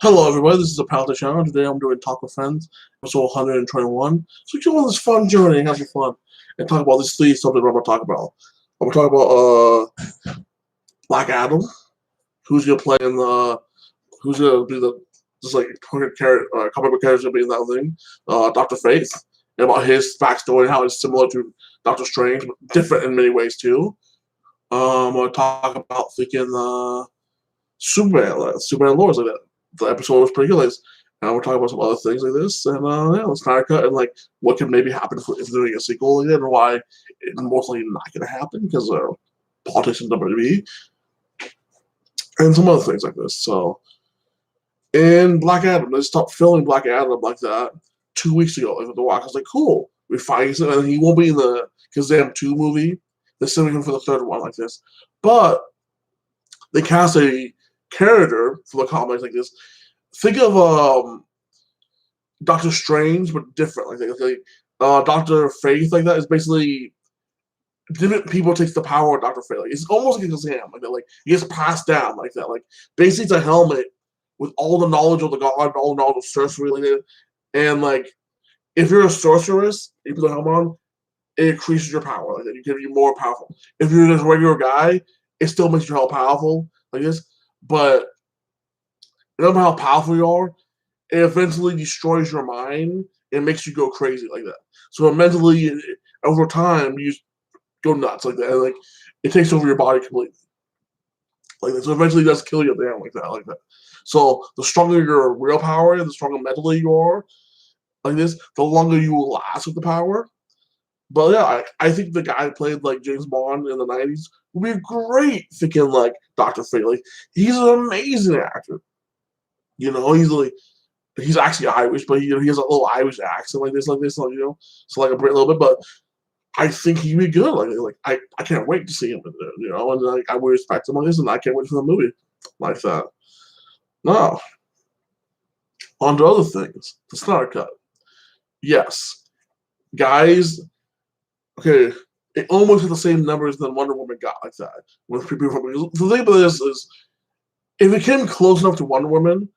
Hello, everybody. This is the Palette Channel. Today I'm doing Talk with Friends, episode 121. So we can go on this fun journey and have some fun and talk about these three subjects I'm going to talk about. I'm going to talk about Black Adam, who's going to play in the, who's going to be the, just like comic book character being that thing, Dr. Fate, and about his backstory and how it's similar to Doctor Strange, but different in many ways too. I'm going to talk about freaking Superman lore, like that. The episode was pretty good. And we're talking about some other things like this, and yeah, let's kind of cut and like what can maybe happen if they're doing a sequel like that, and why it's most likely not going to happen because politics in WWE and some other things like this. So, in Black Adam, they stopped filming Black Adam like that 2 weeks ago. Like, the Rock was like, "Cool, we find him, and he won't be in the Kazam 2 movie. They're saving him for the third one like this, but they cast a character for the comics like this. Think of Doctor Strange, but different. Doctor Fate, like that is basically different people takes the power of Doctor Fate. Like, it's almost like Shazam, like that. Like he gets passed down like that. Like basically, it's a helmet with all the knowledge of the god, all the knowledge of sorcery, like that. And like if you're a sorceress, you put the helmet on, it increases your power. Like that, you can be more powerful. If you're just a regular guy, it still makes you all powerful like this. But no matter how powerful you are, it eventually destroys your mind and makes you go crazy like that. So mentally, over time, you go nuts like that. And, like it takes over your body completely, like that. So eventually, it does kill you down like that, like that. So the stronger your real power is, the stronger mentally you are, like this, the longer you will last with the power. But yeah, I think the guy who played like James Bond in the '90s would be a great thinking like Dr. Fate. Like he's an amazing actor. You know, he's actually Irish, but he has a little Irish accent like this, like so like a little bit. But I think he'd be good. I can't wait to see him in there, and like I would respect him on this, and I can't wait for the movie like that. Now, on to other things. The Snyder Cut. Yes, guys. Okay, it almost hit the same numbers than Wonder Woman got like that. With people, the thing about this is, if it came close enough to Wonder Woman,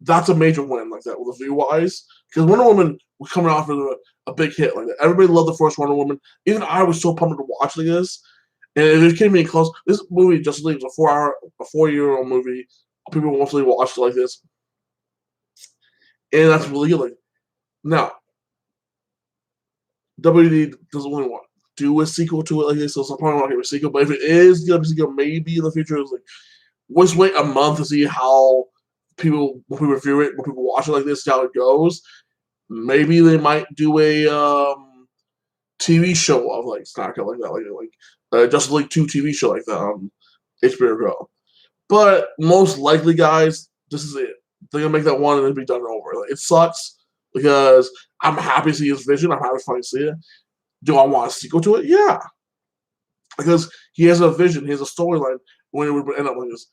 that's a major win like that with the view wise, because Wonder Woman was coming off of a big hit like that. Everybody loved the first Wonder Woman. Even I was so pumped to watch like this. And if it came in close, this movie Justice League was a 4-year-old movie. People mostly watched it like this, and that's really good. Like now, WWE doesn't really want to do a sequel to it like this, so it's probably not going to be a sequel. But if it is going to be a sequel, maybe in the future, it's like let's wait a month to see how people review it, when people watch it like this, see how it goes. Maybe they might do a TV show of like Snyder like that, like Justice League 2 TV show like that on HBO Go. But most likely, guys, this is it. They're gonna make that one and then be done over. Like, it sucks because I'm happy to see his vision. I'm happy to finally see it. Do I want a sequel to it? Yeah, because he has a vision. He has a storyline when it would end up like this.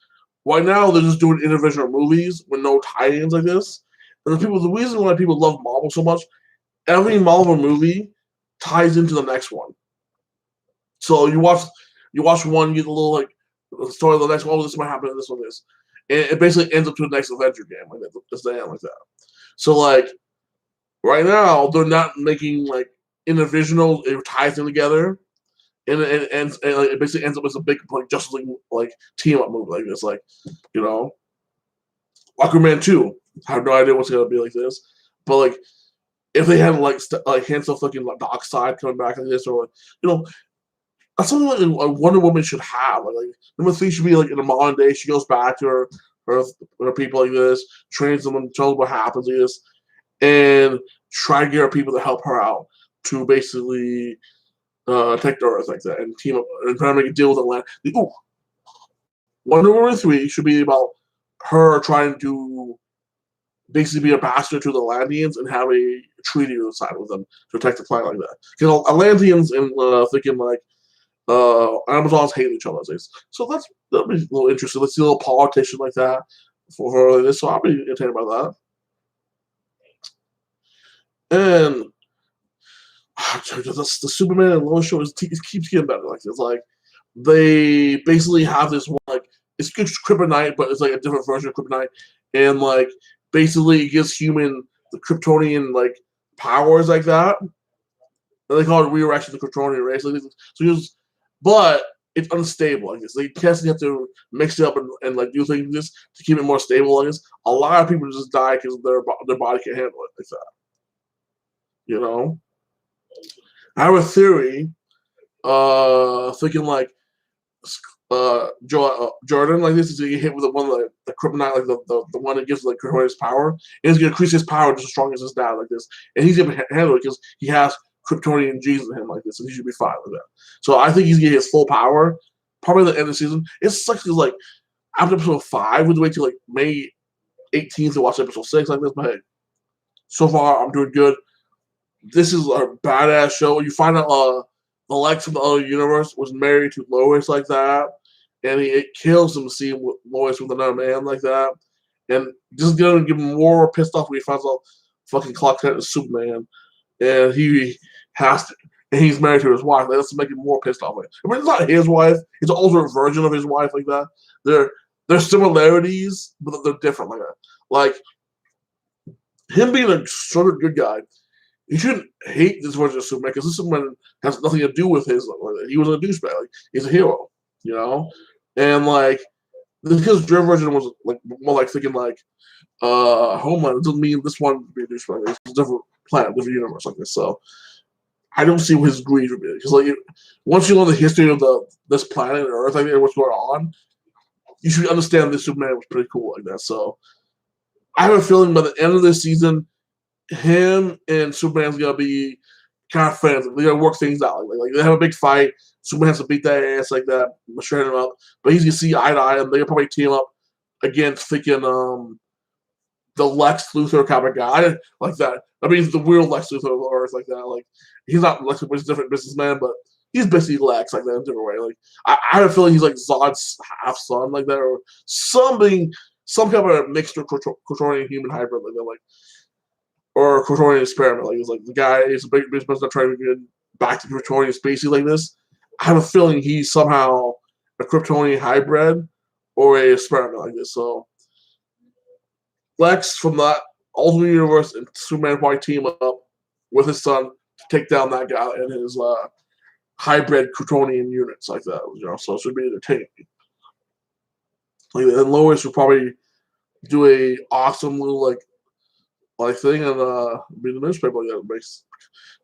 Right now, they're just doing individual movies with no tie-ins like this. And the reason why people love Marvel so much, every Marvel movie ties into the next one. So you watch one, you get a little like the story of the next one. Oh, this might happen, and this one is, and it basically ends up to the next Avenger game, like that. It's the end like that. So like right now, they're not making like individual. It ties them together, and like, it basically ends up as a big like Justice League like team up movie like this, like Aquaman 2. I have no idea what's gonna be like this, but like if they had like hints of fucking like Darkseid coming back like this, or that's something like a Wonder Woman should have. Like number 3 should be like in the modern day. She goes back to her people like this, trains them and tells them what happens like this, and try to get her people to help her out to basically take the Earth like that and team up and try to make a deal with the land. Ooh, Wonder Woman 3 should be about her trying to basically be a bastard to the Atlanteans and have a treaty to the side with them to protect the planet like that. Because Atlanteans and thinking like Amazons hate each other. So that'll be a little interesting. Let's see a little politician like that for this. So I'll be entertained about that. And the Superman and Lois show keeps getting better. Like it's like they basically have this one like it's kryptonite, but it's like a different version of kryptonite, and like basically it gives human the Kryptonian like powers like that. And they call it rearranging the Kryptonian race. Like, so he was, but it's unstable. I guess they constantly have to mix it up and like do things just to keep it more stable. I guess a lot of people just die because their body can't handle it like that. You know, I have a theory. Thinking like Jordan like this is gonna get hit with the kryptonite, like the one that gives like his power, and he's gonna increase his power just as strong as his dad like this, and he's gonna handle it because he has Kryptonian genes in him like this, and he should be fine with that. So I think he's gonna get his full power probably at the end of the season. It sucks because like after episode 5, we'd wait till like May 18th to watch episode 6 like this, but hey, so far I'm doing good. This is a badass show. You find out Lex from the other universe was married to Lois like that, and it kills him to see Lois with another man like that, and just gonna give him more pissed off when he finds out fucking Clark Kent is Superman, and he has to, and he's married to his wife. Like, that's to make him more pissed off. I mean, it's not his wife; it's an alternate version of his wife like that. There's similarities, but they're different like that. Like him being a sort of good guy. You shouldn't hate this version of Superman because this Superman has nothing to do with his. He was a douchebag. Like, he's a hero, you know. And like because your version was like more like thinking like Homeland. It doesn't mean this one would be a douchebag. It's a different planet, different universe like this. So I don't see what his greed would be because like once you know the history of this planet Earth, like what's going on, you should understand this Superman was pretty cool like that. So I have a feeling by the end of this season, him and Superman's gonna be kind of friends. They're gonna work things out. Like they have a big fight. Superman has to beat that ass like that, shred him up. But he's gonna see eye to eye, and they'll probably team up against freaking the Lex Luthor kind of guy like that. I mean, the real Lex Luthor of Earth like that. Like he's not Lex, he's a different businessman, but he's basically Lex like that in a different way. Like I have a feeling he's like Zod's half son like that, or something, some kind of a mixture Kryptonian human hybrid like that. Like. Or Kryptonian experiment. Like, it's like the guy is a big business not trying to get back to Kryptonian species like this. I have a feeling he's somehow a Kryptonian hybrid or a experiment like this. So Lex from that alternate universe and Superman probably team up with his son to take down that guy and his hybrid Kryptonian units like that. You know, so it should be entertaining. Like, and Lois would probably do a awesome little like thing and be the newspaper like that,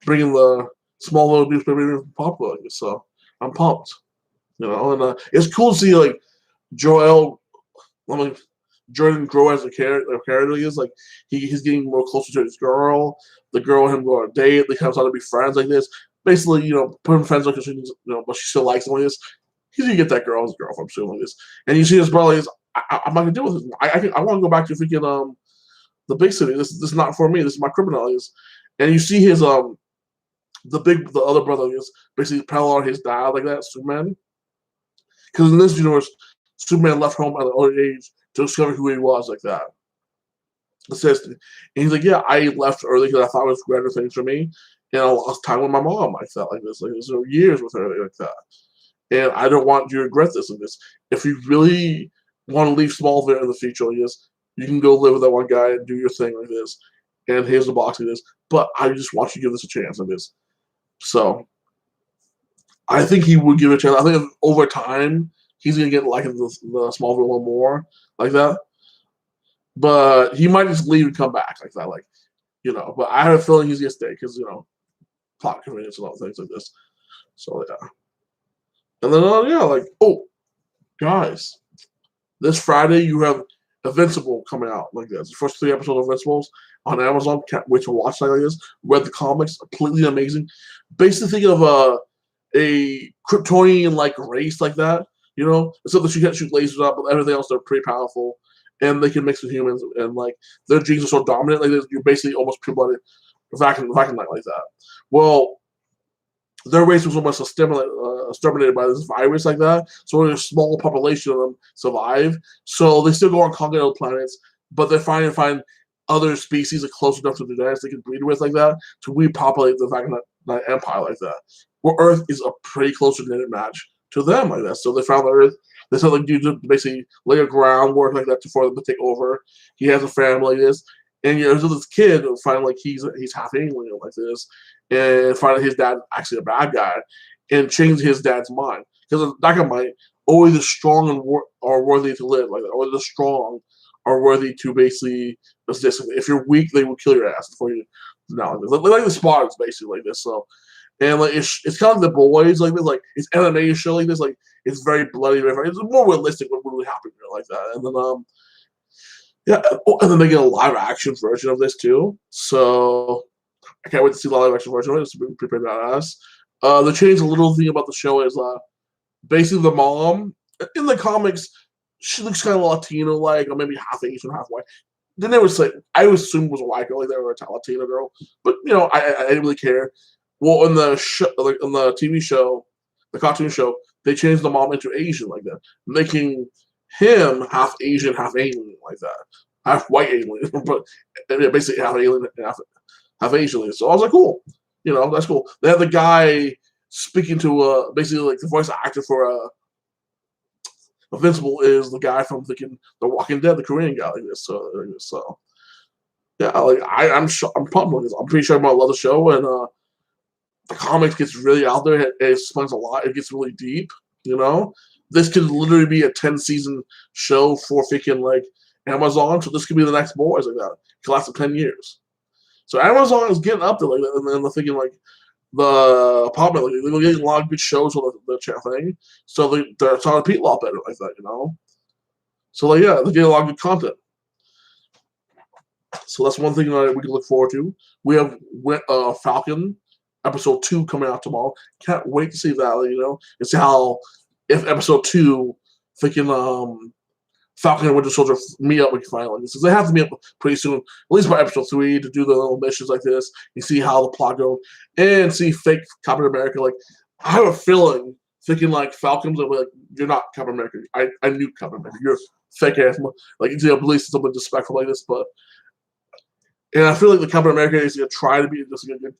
bringing the small little newspaper popular. Like this. So I'm pumped, you know. And it's cool to see like Jordan grow as a character. He is like he's getting more closer to his girl. The girl and him go on a date. They kind of start to be friends like this. Basically, you know, put him friends like this, but she still likes him like this. He's gonna get that girl as a girlfriend soon like this. And you see his brother is I'm not gonna deal with this. I want to go back to freaking the big city. This is not for me. This is my criminals. And you see his the other brother is basically parallel his dad like that, Superman. Because in this universe, Superman left home at an early age to discover who he was like that. And he's like, yeah, I left early because I thought it was greater things for me, and I lost time with my mom like that, like this, like this, years with her like that. And I don't want you to regret this and this. If you really want to leave Smallville in the future, you can go live with that one guy and do your thing like this. And here's the box like this. But I just want you to give this a chance like this. So I think he would give it a chance. I think over time he's gonna get like the Smallville a little more like that. But he might just leave and come back like that, like But I have a feeling he's gonna stay because plot convenience and all things like this. So yeah. And then guys, this Friday you have Invincible coming out like this. The first 3 episodes of Invincibles on Amazon. Can't wait to watch like this. Read the comics, completely amazing. Basically, think of a Kryptonian like race like that. Except that you can't shoot lasers out, but everything else they're pretty powerful, and they can mix with humans, and like their genes are so dominant like this. You're basically almost pure-blooded vacuum like that. Well, their race was almost exterminated by this virus like that. So only a small population of them survive. So they still go on conquer other planets, but they're trying to find other species that are close enough to the genetics they can breed with like that to repopulate the Vacuum empire like that. Well, Earth is a pretty close to knitted match to them like that. So they found the Earth. They said like you just basically lay a groundwork like that for them to take over. He has a family like this, and so this kid finally like he's half alien like this, and finally his dad actually a bad guy, and changed his dad's mind because Dynamite only the strong are worthy to live like that. Only the strong are worthy to basically exist. If you're weak, they will kill your ass before you. No, like the Spartans basically like this. So. And like it's kind of like The Boys, like this, like it's MMA show like this, like it's very bloody, it's more realistic what really happened here, like that. And then and then they get a live action version of this too. So I can't wait to see the live action version of it. It's pretty badass. The changed a little thing about the show is basically the mom in the comics she looks kind of Latino like, or maybe half Asian, half white. They never say. I would assume it was a white girl, like they were a Latina girl, but I didn't really care. Well, in the TV show, the cartoon show, they changed the mom into Asian like that, making him half Asian, half alien like that, half white alien, but basically half alien, half Asian. So I was like, cool, that's cool. They had the guy speaking to basically like the voice actor for Invincible is the guy from The Walking Dead, the Korean guy like this. So yeah, like I'm pumped with this. I'm pretty sure I'm gonna love the show and. The comics gets really out there. It explains a lot. It gets really deep. This could literally be a 10-season show for freaking like Amazon. So this could be the next Boys like that. It could last for 10 years. So Amazon is getting up there like that, and then they're thinking like the apartment. Like, they're getting a lot of good shows on the channel thing. So they're starting to compete a lot better like that. So like yeah, they're getting a lot of good content. So that's one thing that we can look forward to. We have Falcon. Episode 2 coming out tomorrow. Can't wait to see that, and see how if episode 2 freaking Falcon and Winter Soldier meet up with finally. So they have to meet up pretty soon, at least by episode 3, to do the little missions like this. You see how the plot goes and see fake Captain America. Like I have a feeling thinking like Falcon's like you're not Captain America. I knew Captain America. You're fake ass. Like you believe something disrespectful like this, but. And I feel like the Captain America is going to try to be just a good,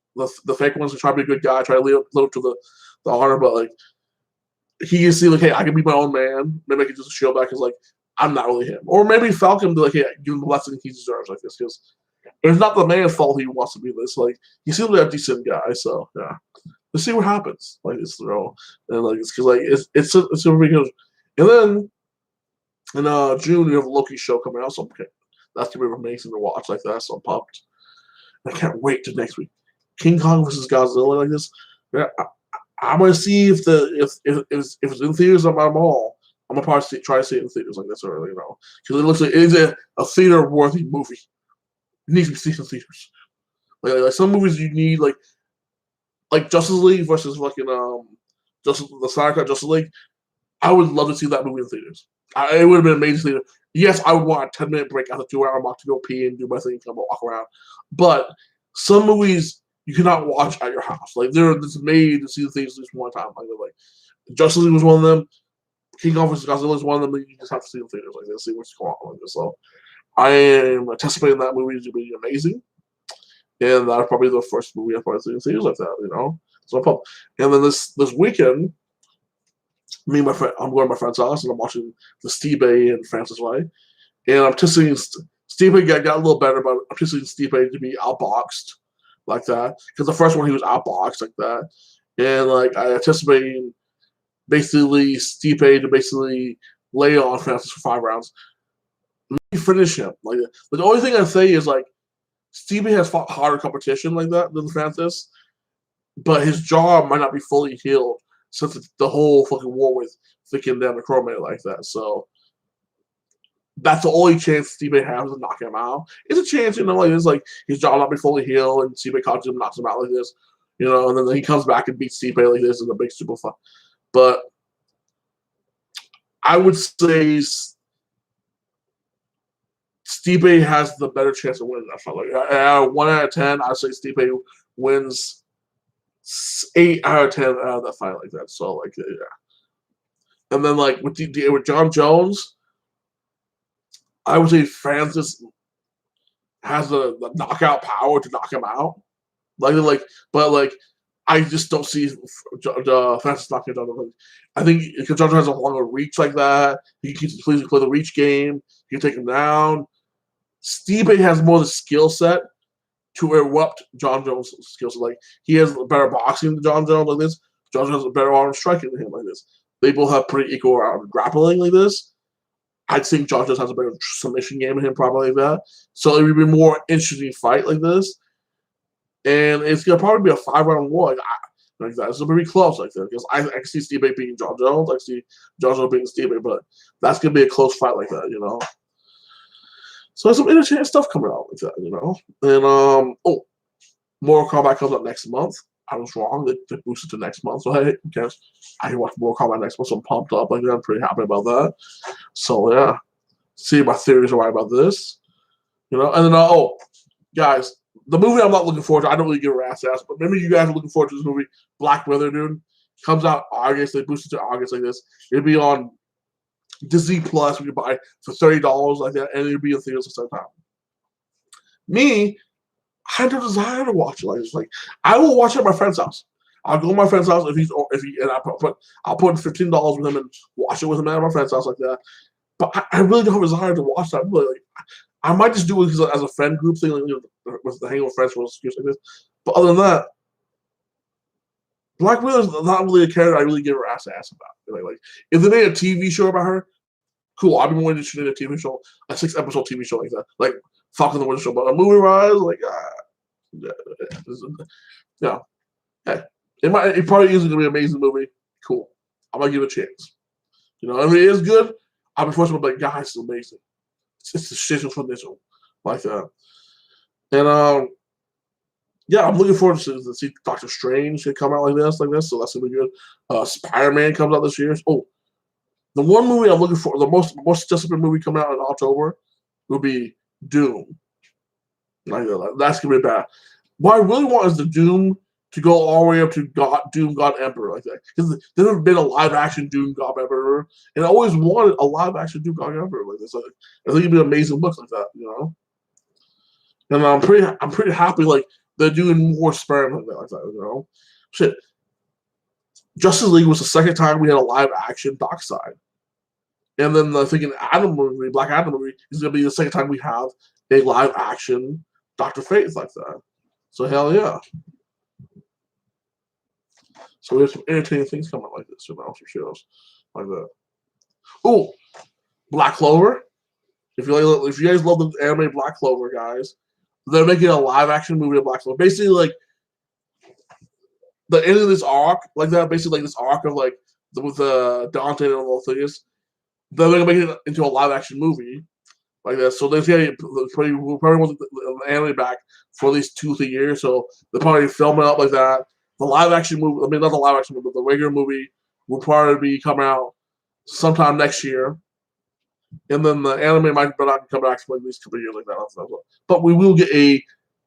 the fake ones to try to be a good guy, try to live up to the honor, but like he can see like, hey, I can be my own man. Maybe I can just shield back because like I'm not really him, or maybe Falcon be like, hey, give him the blessing he deserves like this because it's not the man's fault he wants to be this. Like he seems like a decent guy, so yeah. Let's see what happens. Like it's and like it's because like it's a really good. And then in June we have a Loki show coming out, so that's gonna be amazing to watch like that. So I'm pumped. I can't wait to next week. King Kong versus Godzilla like this. Yeah, I'm gonna see if it's in theaters at my mall. I'm gonna probably try to see it in theaters like this early, because it looks like it is a theater worthy movie. It needs to be seen in theaters. Like some movies you need like Justice League versus fucking the Snyder Cut Justice League. I would love to see that movie in theaters. It would have been amazing. Yes, I would want a 10-minute break after 2-hour mark to go pee and do my thing and come walk around. But some movies you cannot watch at your house. Like they're just made to see the things at least one time. Like Justice League was one of them. King Kong vs. Godzilla is one of them that you just have to see in theaters like this, see what's going on like this. So I am anticipating that movie to be amazing. And that's probably the first movie I've probably seen in theaters like that, So I'm pumped. And then this weekend, me and my friend, I'm going to my friend's house and I'm watching the Stipe and Francis Ray. And I'm just seeing Stipe got a little better, but I'm just seeing Stipe to be outboxed like that. Because the first one he was outboxed like that. And like I anticipating basically Stipe to basically lay on Francis for 5 rounds. Maybe finish him. Like the only thing I say is like Stipe has fought harder competition like that than Francis, but his jaw might not be fully healed since the whole fucking war with freaking Dan McCormick like that. So that's the only chance Stipe has to knock him out. It's a chance, like it's like his jaw not be fully healed and Stipe catches him, knocks him out like this, and then he comes back and beats Stipe like this in a big super fight. But I would say Stipe has the better chance of winning that fight. Like 1 out of 10, I'd say Stipe wins 8 out of 10 out of that fight like that. So like yeah. And then like with John Jones, I would say Francis has the knockout power to knock him out. But I just don't see Francis knocking John Jones. I think because John Jones has a longer reach like that, he can please play the reach game. He can take him down. Stipe has more of the skill set to erupt John Jones' skills. Like he has better boxing than John Jones like this. John Jones has a better arm striking than him like this. They both have pretty equal grappling like this. I think John Jones has a better submission game than him, probably like that. So it would be a more interesting fight like this. And it's gonna probably be a 5-round war like that. It's gonna be close like that because I can see Stipe beating John Jones. I see John Jones beating Stipe, but that's gonna be a close fight like that, you know. So there's some entertaining stuff coming out like that, you know. And Mortal Kombat comes up next month. I was wrong. They boosted to next month. So hey, guess I can watch Mortal Kombat next month. So I'm pumped up. Like I'm pretty happy about that. So yeah, see my theories are right about this, you know. And then guys, the movie I'm not looking forward to. I don't really give a rat's ass, but maybe you guys are looking forward to this movie. Black Widow, dude, comes out August. They boosted to August like this. It'll be on Disney Plus. We can buy for $30 like that, and it'll be in theaters at the same time. Me, I have no desire to watch it like this. Like I will watch it at my friend's house. I'll go to my friend's house I'll put $15 with him and watch it with him at my friend's house like that. But I really don't have a desire to watch that. Really, like, I might just do it as a friend group thing, like, you know, with the hang with friends for excuse like this. But other than that, Black Widow is not really a character I really give her ass about. Like if they made a TV show about her, cool. I'd be more interested in a TV show, a 6-episode TV show like that, like Falcon the Winter Soldier. But a movie wise, like yeah, hey, it probably is gonna be an amazing movie. Cool. I'm gonna give it a chance. You know, if it is good, I'll be forced to be like, guys, it's amazing. It's the shit from this one, like that. And yeah, I'm looking forward to see Doctor Strange come out like this. So that's gonna be good. Spider-Man comes out this year. Oh, the one movie I'm looking for, the most anticipated movie coming out in October, will be Doom. Like that's gonna be bad. What I really want is the Doom to go all the way up to Doom God Emperor like that. Because there's never been a live action Doom God Emperor, and I always wanted a live action Doom God Emperor like this. Like, I think it'd be an amazing book like that, you know. And I'm pretty happy like they're doing more experiments like that, you know. Shit. Justice League was the second time we had a live action Darkseid. And then I think Black Adam movie is gonna be the second time we have a live action Dr. Fate like that. So hell yeah. So we have some entertaining things coming like this, you know, some shows like that. Oh, Black Clover. If you guys love the anime Black Clover, guys, they're making a live action movie of Black Clover. Basically, like the end of this arc, like that. Basically, like this arc of like with Dante and all those things. They're gonna make it into a live action movie like that. So we'll probably want the anime back for at least 2-3 years. So they'll probably film it up like that. The live action movie, I mean, not the live action movie, but the regular movie will probably be coming out sometime next year. And then the anime might not come back for at least a couple of years like that. But we will get a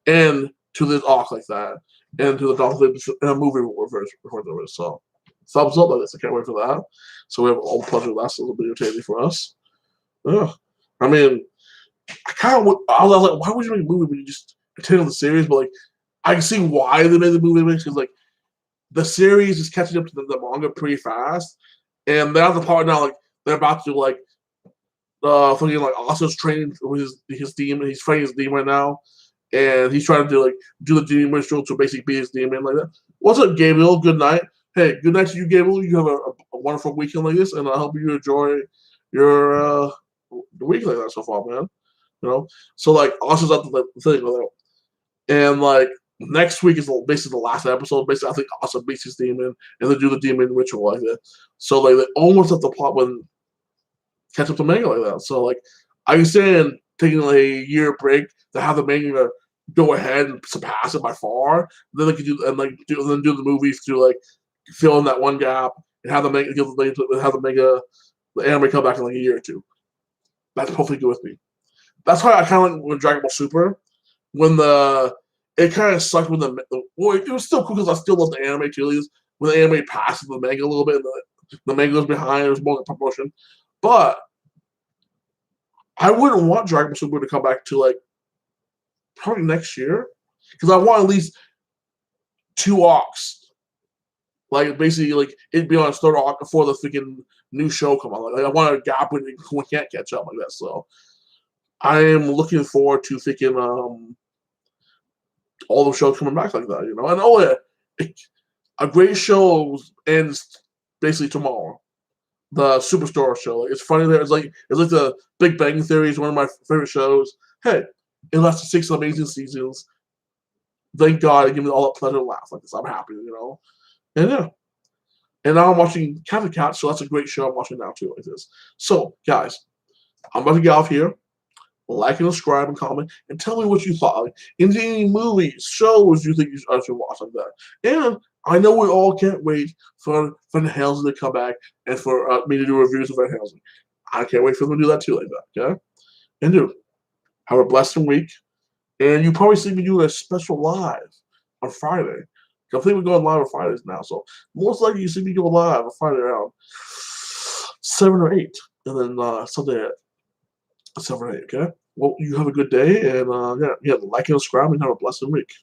end to this arc like that, and to the Dolphin in a movie version before there is. So thumbs up like this. I can't wait for that. So we have all the pleasure of that little video for us. Yeah. I mean, I was like, why would you make a movie when you just continue the series? But like, I can see why they made the movie because like the series is catching up to the manga pretty fast, and they're at the part now like they're about to like fucking like Asa's training with his demon. He's fighting his demon right now, and he's trying to do the demon ritual to basically be his demon like that. What's up, Gabriel? Good night. Hey, good night to you, Gabriel. You have a wonderful weekend like this, and I hope you enjoy your the week like that so far, man. You know, so like Asa's at the thing like that, and like next week is basically the last episode. Basically, I think Asa beats his demon, and they do the demon ritual like that. So like they almost at the plot when catch up to manga like that. So like I understand taking like a year break to have the manga go ahead and surpass it by far. Then they could do the movies to like fill in that one gap and have the anime come back in like a year or two. That's perfectly good with me. That's why I kind of like when Dragon Ball Super, when it kind of sucked when it was still cool because I still love the anime too. When the anime passed the manga a little bit, and the manga was behind, it was more promotion. But I wouldn't want Dragon Ball Super to come back to like probably next year because I want at least 2 arcs Like basically, like it'd be on its third arc before the freaking new show come on. Like I want a gap when we can't catch up like that. So I am looking forward to freaking all the shows coming back like that. And oh yeah, a great show ends basically tomorrow. The Superstore show. Like, it's funny there. It's like the Big Bang Theory is one of my favorite shows. Hey, it lasted 6 amazing seasons. Thank God it gave me all that pleasure to laugh like this. I'm happy, And yeah. And now I'm watching Cat the Cat, so that's a great show I'm watching now too, like this. So, guys, I'm about to get off here. Like and subscribe and comment and tell me what you thought. Like, any movies, shows you think I should watch like that. And I know we all can't wait for Van Helsing to come back and for me to do reviews of Van Helsing. I can't wait for them to do that too like that, okay? And dude, have a blessed week. And you probably see me do a special live on Friday. I think we're going live on Fridays now, so most likely you see me go live on Friday around 7 or 8. And then Sunday at 7 or 8, okay? Well, you have a good day, and like and subscribe, and have a blessed week.